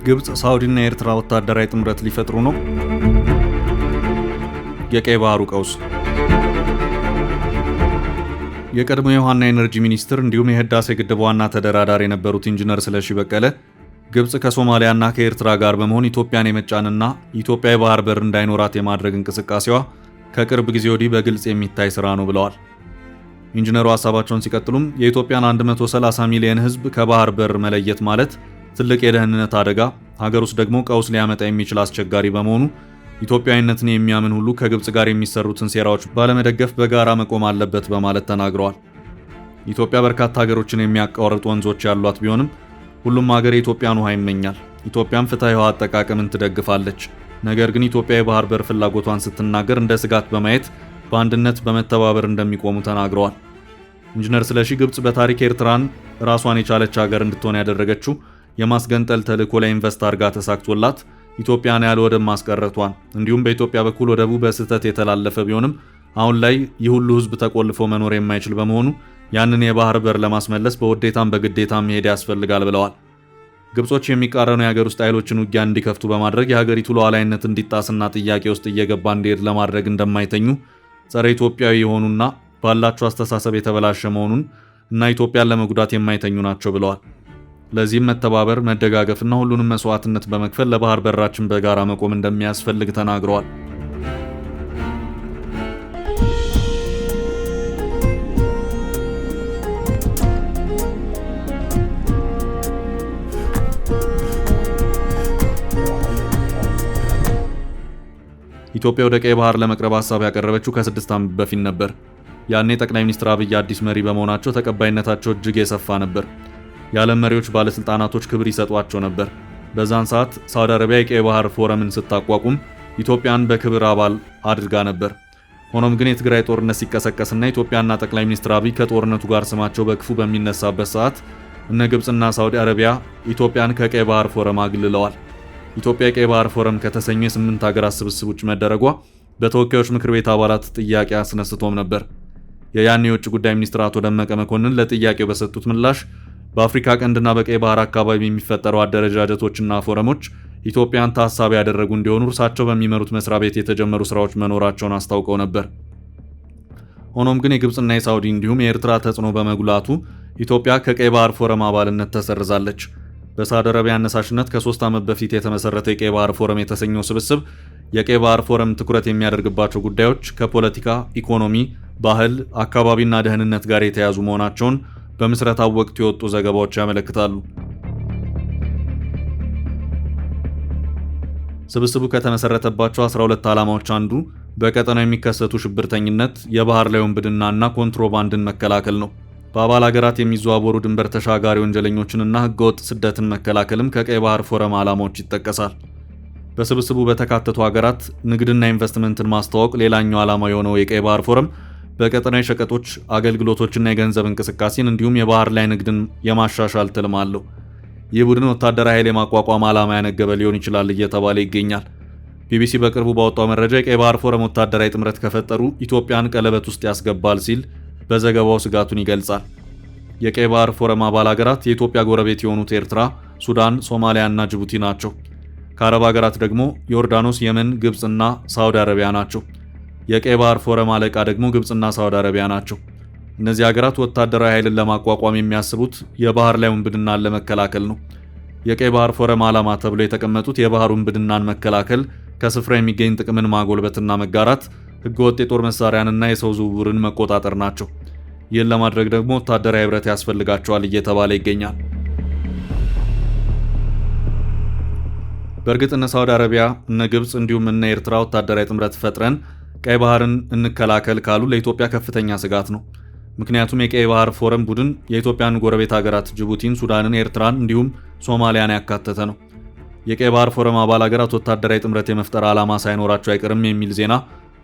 ግብጽ፣ ሳውዲና ኤርትራ ወታደራዊ ጥምረት ሊፈጥሩ ነው። የቀይ ባህሩ ቀውስ። የቀድሞ የውሃና ኤነርጂ ሚኒስትር እንዲሁም የህዳሴ ግድብ ዋና ተደራዳሪ የነበሩት ኢንጂነር ስለሺ በቀለ ግብጽ ከሶማሊያና ከኤርትራ ጋር በመሆን ኢትዮጵያን የመጫንና ኢትዮጵያ የባህር በር እንዳይኖራት የማድረግ እንቅስቃሴዋ ከቅርብ ጊዜ ወዲህ በግልጽ የሚታይ ስራ ነው ብለዋል። ኢንጂነሩ ሀሳባቸውን ሲቀጥሉም የኢትዮጵያን 130 ሚሊዮን ህዝብ ከባህር በር መለየት ማለት ትልቅ የደህንነት አደጋ፣ ሀገር ውስጥ ደግሞ ቀውስ ሊያመጣ የሚችል አስቸጋሪ በመሆኑ ኢትዮጵያዊነትን የሚያምን ሁሉ ከግብጽ ጋር የሚሰሩትን ሴራዎች ባለመደገፍ በጋራ መቆም አለበት በማለት ተናግረዋል። ኢትዮጵያ በርካታ ሀገሮችን የሚያቋርጡ ወንዞች ያሏት ቢሆንም ሁሉም ሀገር የኢትዮጵያን ውሃ ይመኛል። ኢትዮጵያም ፍትሐዊ ውሃ አጠቃቀምን ትደግፋለች። ነገር ግን ኢትዮጵያ የባህር በር ፍላጎቷን ስትናገር እንደ ስጋት በማየት በአንድነት በመተባበር እንደሚቆሙ ተናግረዋል። ኢንጂነር ስለሺ ግብጽ በታሪክ ኤርትራን ራሷን የቻለች ሀገር እንድትሆን ያደረገችው የማስገንጠል ተልዕኮ ላይ ኢንቨስት አድርጋ ተሳክቶላት ኢትዮጵያን ያለ ወደብ ማስቀረቷን እንዲሁም በኢትዮጵያ በኩል ወደቡ በስህተት የተላለፈ ቢሆንም አሁን ላይ ይህ ሁሉ ህዝብ ተቆልፎ መኖር የማይችል በመሆኑ ያንን የባህር በር ለማስመለስ በውዴታም በግዴታም መሄድ ያስፈልጋል ብለዋል። ግብጾች የሚቃረኑ የሀገር ውስጥ ኃይሎችን ውጊያ እንዲከፍቱ በማድረግ የሀገሪቱ ሉዓላዊነት እንዲጣስና ጥያቄ ውስጥ እየገባ እንዲሄድ ለማድረግ እንደማይተኙ ጸረ ኢትዮጵያዊ የሆኑና ባላቸው አስተሳሰብ የተበላሸ መሆኑን እና ኢትዮጵያን ለመጉዳት የማይተኙ ናቸው ብለዋል። ለዚህም መተባበር፣ መደጋገፍና ሁሉንም መስዋዕትነት በመክፈል ለባህር በራችን በጋራ መቆም እንደሚያስፈልግ ተናግረዋል። ኢትዮጵያ ወደ ቀይ ባህር ለመቅረብ ሀሳብ ያቀረበችው ከ6 ዓመት በፊት ነበር። ያኔ ጠቅላይ ሚኒስትር አብይ አዲስ መሪ በመሆናቸው ተቀባይነታቸው እጅግ የሰፋ ነበር። የዓለም መሪዎች ባለስልጣናቶች ክብር ይሰጧቸው ነበር። በዛን ሰዓት ሳውዲ አረቢያ የቀይ ባህር ፎረምን ስታቋቁም ኢትዮጵያን በክብር አባል አድርጋ ነበር። ሆኖም ግን የትግራይ ጦርነት ሲቀሰቀስና ኢትዮጵያና ጠቅላይ ሚኒስትር አብይ ከጦርነቱ ጋር ስማቸው በክፉ በሚነሳበት ሰዓት እነ ግብጽና ሳውዲ አረቢያ ኢትዮጵያን ከቀይ ባህር ፎረም አግልለዋል። ኢትዮጵያ የቀይ ባህር ፎረም ከተሰኙ የ8 ሀገራት ስብስብ ውጭ መደረጓ በተወካዮች ምክር ቤት አባላት ጥያቄ አስነስቶም ነበር። የያኔ የውጭ ጉዳይ ሚኒስትር አቶ ደመቀ መኮንን ለጥያቄው በሰጡት ምላሽ በአፍሪካ ቀንድና በቀይ ባህር አካባቢ የሚፈጠሩ አደረጃጀቶችና ፎረሞች ኢትዮጵያን ታሳቢ ያደረጉ እንዲሆኑ እርሳቸው በሚመሩት መስሪያ ቤት የተጀመሩ ስራዎች መኖራቸውን አስታውቀው ነበር። ሆኖም ግን የግብጽና የሳውዲ እንዲሁም የኤርትራ ተጽዕኖ በመጉላቱ ኢትዮጵያ ከቀይ ባህር ፎረም አባልነት ተሰርዛለች። በሳውዲ አረቢያ አነሳሽነት ከ3 ዓመት በፊት የተመሰረተው የቀይ ባህር ፎረም የተሰኘው ስብስብ የቀይ ባህር ፎረም ትኩረት የሚያደርግባቸው ጉዳዮች ከፖለቲካ፣ ኢኮኖሚ፣ ባህል፣ አካባቢና ደህንነት ጋር የተያዙ መሆናቸውን በምስረታው ወቅት የወጡ ዘገባዎች ያመለክታሉ። ስብስቡ ከተመሰረተባቸው 12 ዓላማዎች አንዱ በቀጠናው የሚከሰቱ ሽብርተኝነት፣ የባህር ላይ ወንብድናና ኮንትሮባንድን መከላከል ነው። በአባል ሀገራት የሚዘዋወሩ ድንበር ተሻጋሪ ወንጀለኞችንና ህገወጥ ስደትን መከላከልም ከቀይ ባህር ፎረም ዓላማዎች ይጠቀሳል። በስብስቡ በተካተቱ ሀገራት ንግድና ኢንቨስትመንትን ማስተዋወቅ ሌላኛው ዓላማ የሆነው የቀይ ባህር ፎረም በቀጠናዊ ሸቀጦች፣ አገልግሎቶችና የገንዘብ እንቅስቃሴን እንዲሁም የባህር ላይ ንግድን የማሻሻል ትልም አለው። ይህ ቡድን ወታደራዊ ኃይል የማቋቋም ዓላማ ያነገበ ሊሆን ይችላል እየተባለ ይገኛል። ቢቢሲ በቅርቡ ባወጣው መረጃ የቀይ ባህር ፎረም ወታደራዊ ጥምረት ከፈጠሩ ኢትዮጵያን ቀለበት ውስጥ ያስገባል ሲል በዘገባው ስጋቱን ይገልጻል። የቀይ ባህር ፎረም አባል ሀገራት የኢትዮጵያ ጎረቤት የሆኑት ኤርትራ፣ ሱዳን፣ ሶማሊያና ጅቡቲ ናቸው። ከአረብ ሀገራት ደግሞ ዮርዳኖስ፣ የመን፣ ግብጽና ሳውዲ አረቢያ ናቸው። የቀይ ባህር ፎረም አለቃ ደግሞ ግብጽና ሳውዲ አረቢያ ናቸው። እነዚህ ሀገራት ወታደራዊ ኃይልን ለማቋቋም የሚያስቡት የባህር ላይ ውንብድናን ለመከላከል ነው። የቀይ ባህር ፎረም ዓላማ ተብሎ የተቀመጡት የባህር ውንብድናን መከላከል፣ ከስፍራ የሚገኝ ጥቅምን ማጎልበትና መጋራት፣ ህገወጥ የጦር መሳሪያንና የሰው ዝውውርን መቆጣጠር ናቸው። ይህን ለማድረግ ደግሞ ወታደራዊ ህብረት ያስፈልጋቸዋል እየተባለ ይገኛል። በእርግጥ እነ ሳውዲ አረቢያ፣ እነ ግብጽ እንዲሁም እነ ኤርትራ ወታደራዊ ጥምረት ፈጥረን ቀይ ባህርን እንከላከል ካሉ ለኢትዮጵያ ከፍተኛ ስጋት ነው። ምክንያቱም የቀይ ባህር ፎረም ቡድን የኢትዮጵያን ጎረቤት ሀገራት ጅቡቲን፣ ሱዳንን፣ ኤርትራን እንዲሁም ሶማሊያን ያካተተ ነው። የቀይ ባህር ፎረም አባል ሀገራት ወታደራዊ ጥምረት የመፍጠር ዓላማ ሳይኖራቸው አይቀርም የሚል ዜና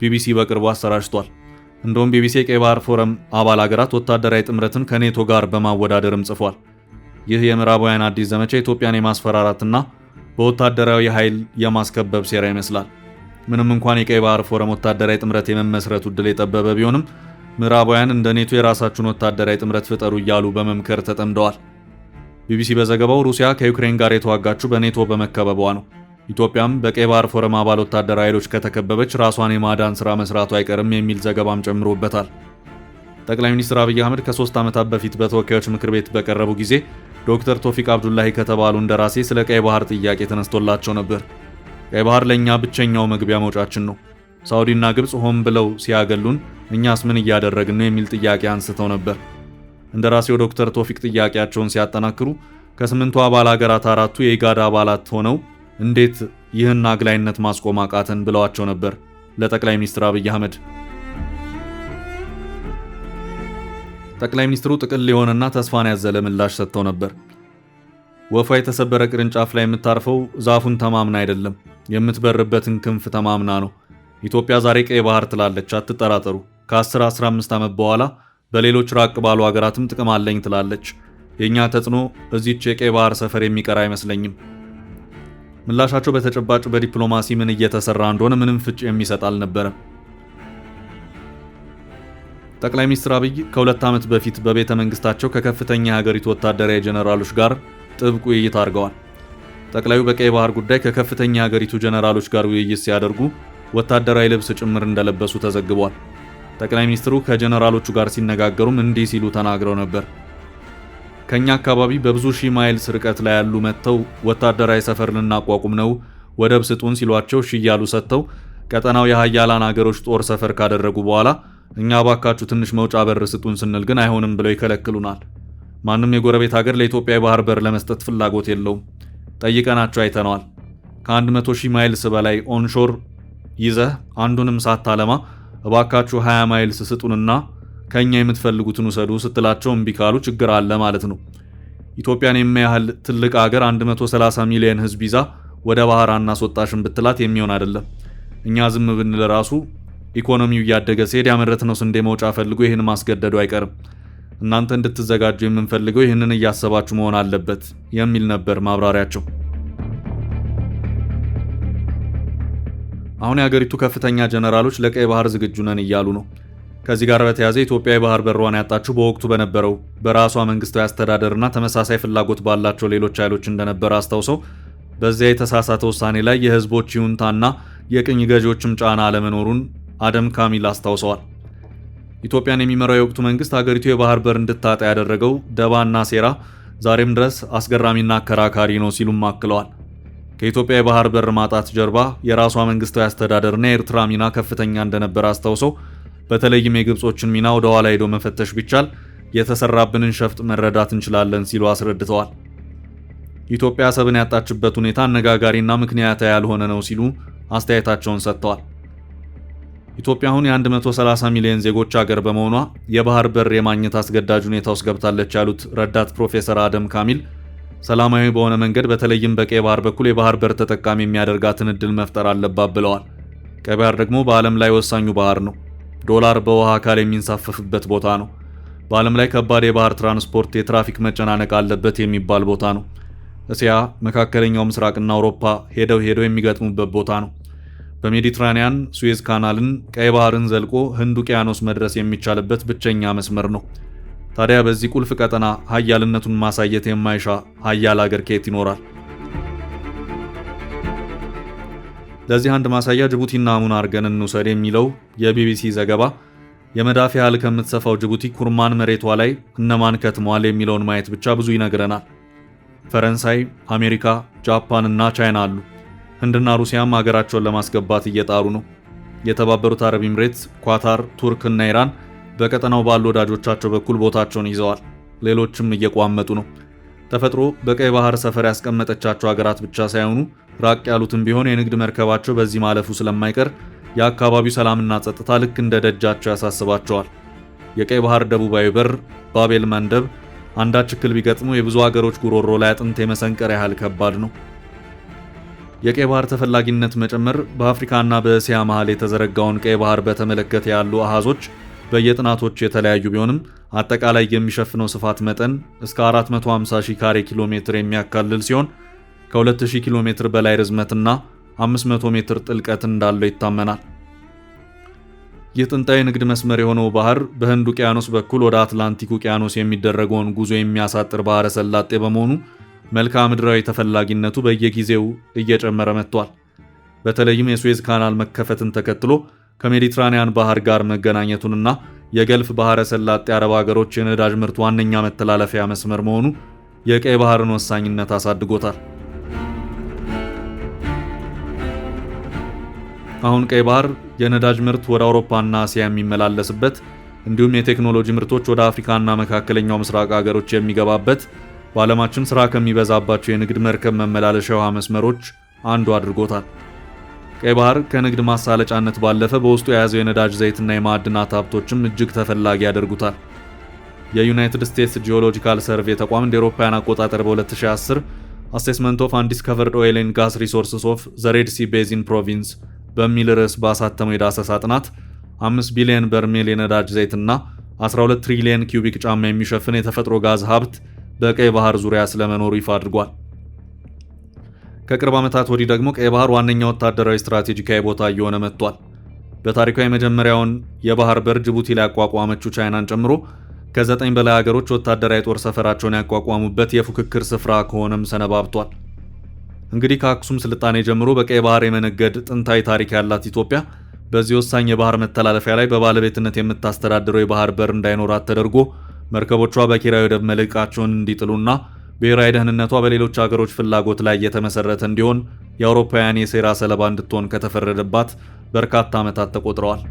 ቢቢሲ በቅርቡ አሰራጭቷል። እንደውም ቢቢሲ የቀይ ባህር ፎረም አባል ሀገራት ወታደራዊ ጥምረትን ከኔቶ ጋር በማወዳደርም ጽፏል። ይህ የምዕራባውያን አዲስ ዘመቻ ኢትዮጵያን የማስፈራራትና በወታደራዊ ኃይል የማስከበብ ሴራ ይመስላል። ምንም እንኳን የቀይ ባህር ፎረም ወታደራዊ ጥምረት የመመስረቱ ዕድል የጠበበ ቢሆንም ምዕራባውያን እንደ ኔቶ የራሳቸውን ወታደራዊ ጥምረት ፍጠሩ እያሉ በመምከር ተጠምደዋል። ቢቢሲ በዘገባው ሩሲያ ከዩክሬን ጋር የተዋጋችው በኔቶ በመከበቧ ነው። ኢትዮጵያም በቀይ ባህር ፎረም አባል ወታደራዊ ኃይሎች ከተከበበች ራሷን የማዳን ሥራ መስራቱ አይቀርም የሚል ዘገባም ጨምሮበታል። ጠቅላይ ሚኒስትር አብይ አህመድ ከ3 ዓመታት በፊት በተወካዮች ምክር ቤት በቀረቡ ጊዜ ዶክተር ቶፊቅ አብዱላሂ ከተባሉ እንደራሴ ስለ ቀይ ባህር ጥያቄ ተነስቶላቸው ነበር። ቀይ ባህር ለእኛ ብቸኛው መግቢያ መውጫችን ነው። ሳውዲና ግብፅ ሆን ብለው ሲያገሉን እኛስ ምን እያደረግን ነው የሚል ጥያቄ አንስተው ነበር። እንደራሴው ዶክተር ቶፊቅ ጥያቄያቸውን ሲያጠናክሩ ከ8ቱ አባል ሀገራት 4ቱ የኢጋድ አባላት ሆነው እንዴት ይህን አግላይነት ማስቆም አቃተን ብለዋቸው ነበር ለጠቅላይ ሚኒስትር አብይ አህመድ። ጠቅላይ ሚኒስትሩ ጥቅል የሆነና ተስፋን ያዘለ ምላሽ ሰጥተው ነበር። ወፏ የተሰበረ ቅርንጫፍ ላይ የምታርፈው ዛፉን ተማምና አይደለም፣ የምትበርበትን ክንፍ ተማምና ነው። ኢትዮጵያ ዛሬ ቀይ ባህር ትላለች፣ አትጠራጠሩ። ከ10-15 ዓመት በኋላ በሌሎች ራቅ ባሉ ሀገራትም ጥቅም አለኝ ትላለች። የእኛ ተጽዕኖ እዚች የቀይ ባህር ሰፈር የሚቀር አይመስለኝም። ምላሻቸው በተጨባጭ በዲፕሎማሲ ምን እየተሰራ እንደሆነ ምንም ፍጭ የሚሰጥ አልነበረም። ጠቅላይ ሚኒስትር አብይ ከ2 ዓመት በፊት በቤተ መንግስታቸው ከከፍተኛ የሀገሪቱ ወታደራዊ ጀነራሎች ጋር ጥብቅ ውይይት አድርገዋል። ጠቅላዩ በቀይ ባህር ጉዳይ ከከፍተኛ የሀገሪቱ ጀነራሎች ጋር ውይይት ሲያደርጉ ወታደራዊ ልብስ ጭምር እንደለበሱ ተዘግቧል። ጠቅላይ ሚኒስትሩ ከጀነራሎቹ ጋር ሲነጋገሩም እንዲህ ሲሉ ተናግረው ነበር። ከኛ አካባቢ በብዙ ሺህ ማይልስ ርቀት ላይ ያሉ መጥተው ወታደራዊ ሰፈር ልናቋቁም ነው፣ ወደብ ስጡን ሲሏቸው እሺ እያሉ ሰጥተው ቀጠናው የሀያላን አገሮች ጦር ሰፈር ካደረጉ በኋላ እኛ ባካችሁ ትንሽ መውጫ በር ስጡን ስንል ግን አይሆንም ብለው ይከለክሉናል። ማንም የጎረቤት ሀገር ለኢትዮጵያ የባህር በር ለመስጠት ፍላጎት የለውም። ጠይቀናቸው አይተነዋል። ከ100 ሺህ ማይልስ በላይ ኦንሾር ይዘህ አንዱንም ሳታለማ እባካችሁ 20 ማይልስ ስጡንና ከኛ የምትፈልጉትን ውሰዱ ስትላቸው እምቢ ካሉ ችግር አለ ማለት ነው። ኢትዮጵያን የሚያህል ትልቅ ሀገር 130 ሚሊዮን ህዝብ ይዛ ወደ ባህር አናስወጣሽን ብትላት የሚሆን አይደለም። እኛ ዝም ብንል ራሱ ኢኮኖሚው እያደገ ሲሄድ ያመረትነው ስንዴ መውጫ ፈልጎ ይህን ማስገደዱ አይቀርም። እናንተ እንድትዘጋጁ የምንፈልገው ይህንን እያሰባችሁ መሆን አለበት የሚል ነበር ማብራሪያቸው። አሁን የሀገሪቱ ከፍተኛ ጀነራሎች ለቀይ ባህር ዝግጁ ነን እያሉ ነው። ከዚህ ጋር በተያያዘ ኢትዮጵያ የባህር በሯን ያጣችው በወቅቱ በነበረው በራሷ መንግስታዊ አስተዳደርና ተመሳሳይ ፍላጎት ባላቸው ሌሎች ኃይሎች እንደነበረ አስታውሰው በዚያ የተሳሳተ ውሳኔ ላይ የህዝቦች ይሁንታና የቅኝ ገዢዎችም ጫና አለመኖሩን አደም ካሚል አስታውሰዋል። ኢትዮጵያን የሚመራው የወቅቱ መንግስት ሀገሪቱ የባህር በር እንድታጣ ያደረገው ደባና ሴራ ዛሬም ድረስ አስገራሚና አከራካሪ ነው ሲሉም አክለዋል። ከኢትዮጵያ የባህር በር ማጣት ጀርባ የራሷ መንግስታዊ አስተዳደርና የኤርትራ ሚና ከፍተኛ እንደነበረ አስታውሰው በተለይም የግብጾችን ሚና ወደ ኋላ ሄዶ መፈተሽ ቢቻል የተሰራብንን ሸፍጥ መረዳት እንችላለን ሲሉ አስረድተዋል። ኢትዮጵያ አሰብን ያጣችበት ሁኔታ አነጋጋሪና ምክንያታዊ ያልሆነ ነው ሲሉ አስተያየታቸውን ሰጥተዋል። ኢትዮጵያ አሁን የ130 ሚሊዮን ዜጎች ሀገር በመሆኗ የባህር በር የማግኘት አስገዳጅ ሁኔታ ውስጥ ገብታለች ያሉት ረዳት ፕሮፌሰር አደም ካሚል ሰላማዊ በሆነ መንገድ በተለይም በቀይ ባህር በኩል የባህር በር ተጠቃሚ የሚያደርጋትን እድል መፍጠር አለባት ብለዋል። ቀይ ባህር ደግሞ በዓለም ላይ ወሳኙ ባህር ነው። ዶላር በውሃ አካል የሚንሳፈፍበት ቦታ ነው። በዓለም ላይ ከባድ የባህር ትራንስፖርት የትራፊክ መጨናነቅ አለበት የሚባል ቦታ ነው። እስያ፣ መካከለኛው ምስራቅና አውሮፓ ሄደው የሚገጥሙበት ቦታ ነው። በሜዲትራኒያን ስዌዝ ካናልን፣ ቀይ ባህርን ዘልቆ ህንድ ውቅያኖስ መድረስ የሚቻልበት ብቸኛ መስመር ነው። ታዲያ በዚህ ቁልፍ ቀጠና ሀያልነቱን ማሳየት የማይሻ ሀያል ሀገር ከየት ይኖራል? ለዚህ አንድ ማሳያ ጅቡቲና አሙን አርገን እንውሰድ የሚለው የቢቢሲ ዘገባ የመዳፍ ያህል ከምትሰፋው ጅቡቲ ኩርማን መሬቷ ላይ እነማን ከትመዋል የሚለውን ማየት ብቻ ብዙ ይነግረናል። ፈረንሳይ፣ አሜሪካ፣ ጃፓን እና ቻይና አሉ። ህንድና ሩሲያም ሀገራቸውን ለማስገባት እየጣሩ ነው። የተባበሩት አረብ ኤምሬትስ፣ ኳታር፣ ቱርክ እና ኢራን በቀጠናው ባሉ ወዳጆቻቸው በኩል ቦታቸውን ይዘዋል። ሌሎችም እየቋመጡ ነው። ተፈጥሮ በቀይ ባህር ሰፈር ያስቀመጠቻቸው ሀገራት ብቻ ሳይሆኑ ራቅ ያሉትም ቢሆን የንግድ መርከባቸው በዚህ ማለፉ ስለማይቀር የአካባቢው ሰላምና ጸጥታ ልክ እንደ ደጃቸው ያሳስባቸዋል። የቀይ ባህር ደቡባዊ በር ባቤል መንደብ አንዳች እክል ቢገጥሙ የብዙ ሀገሮች ጉሮሮ ላይ አጥንት የመሰንቀር ያህል ከባድ ነው። የቀይ ባህር ተፈላጊነት መጨመር በአፍሪካና በእስያ መሃል የተዘረጋውን ቀይ ባህር በተመለከተ ያሉ አሃዞች በየጥናቶች የተለያዩ ቢሆንም አጠቃላይ የሚሸፍነው ስፋት መጠን እስከ 450,000 ካሬ ኪሎ ሜትር የሚያካልል ሲሆን ከ2000 ኪሎ ሜትር በላይ ርዝመትና 500 ሜትር ጥልቀት እንዳለው ይታመናል። ይህ ጥንታዊ ንግድ መስመር የሆነው ባህር በህንድ ውቅያኖስ በኩል ወደ አትላንቲክ ውቅያኖስ የሚደረገውን ጉዞ የሚያሳጥር ባህረ ሰላጤ በመሆኑ መልክዓ ምድራዊ ተፈላጊነቱ በየጊዜው እየጨመረ መጥቷል። በተለይም የሱዌዝ ካናል መከፈትን ተከትሎ ከሜዲትራኒያን ባህር ጋር መገናኘቱንና የገልፍ ባህረ ሰላጤ አረብ ሀገሮች የነዳጅ ምርት ዋነኛ መተላለፊያ መስመር መሆኑ የቀይ ባህርን ወሳኝነት አሳድጎታል። አሁን ቀይ ባህር የነዳጅ ምርት ወደ አውሮፓና እስያ የሚመላለስበት እንዲሁም የቴክኖሎጂ ምርቶች ወደ አፍሪካና መካከለኛው ምስራቅ ሀገሮች የሚገባበት በዓለማችን ስራ ከሚበዛባቸው የንግድ መርከብ መመላለሻ ውሃ መስመሮች አንዱ አድርጎታል። ቀይ ባህር ከንግድ ማሳለጫነት ባለፈ በውስጡ የያዘው የነዳጅ ዘይትና የማዕድናት ሀብቶችም እጅግ ተፈላጊ ያደርጉታል። የዩናይትድ ስቴትስ ጂኦሎጂካል ሰርቬይ ተቋም እንደ አውሮፓውያን አቆጣጠር በ2010 አሴስመንት ኦፍ አንዲስከቨርድ ኦይል ኤንድ ጋስ ሪሶርስስ ኦፍ ዘ ሬድ ሲ ቤዚን ፕሮቪንስ በሚል ርዕስ ባሳተመው የዳሰሳ ጥናት 5 ቢሊዮን በርሜል የነዳጅ ዘይትና 12 ትሪሊየን ኪዩቢክ ጫማ የሚሸፍን የተፈጥሮ ጋዝ ሀብት በቀይ ባህር ዙሪያ ስለመኖሩ ይፋ አድርጓል። ከቅርብ ዓመታት ወዲህ ደግሞ ቀይ ባህር ዋነኛ ወታደራዊ ስትራቴጂካዊ ቦታ እየሆነ መጥቷል። በታሪኳ የመጀመሪያውን የባህር በር ጅቡቲ ላይ ያቋቋመችው ቻይናን ጨምሮ ከ9 በላይ ሀገሮች ወታደራዊ ጦር ሰፈራቸውን ያቋቋሙበት የፉክክር ስፍራ ከሆነም ሰነባብቷል። እንግዲህ ከአክሱም ስልጣኔ ጀምሮ በቀይ ባህር የመነገድ ጥንታዊ ታሪክ ያላት ኢትዮጵያ በዚህ ወሳኝ የባህር መተላለፊያ ላይ በባለቤትነት የምታስተዳድረው የባህር በር እንዳይኖራት ተደርጎ መርከቦቿ በኪራይ ወደብ መልሕቃቸውን እንዲጥሉና ብሔራዊ ደህንነቷ በሌሎች ሀገሮች ፍላጎት ላይ የተመሰረተ እንዲሆን የአውሮፓውያን የሴራ ሰለባ እንድትሆን ከተፈረደባት በርካታ ዓመታት ተቆጥረዋል።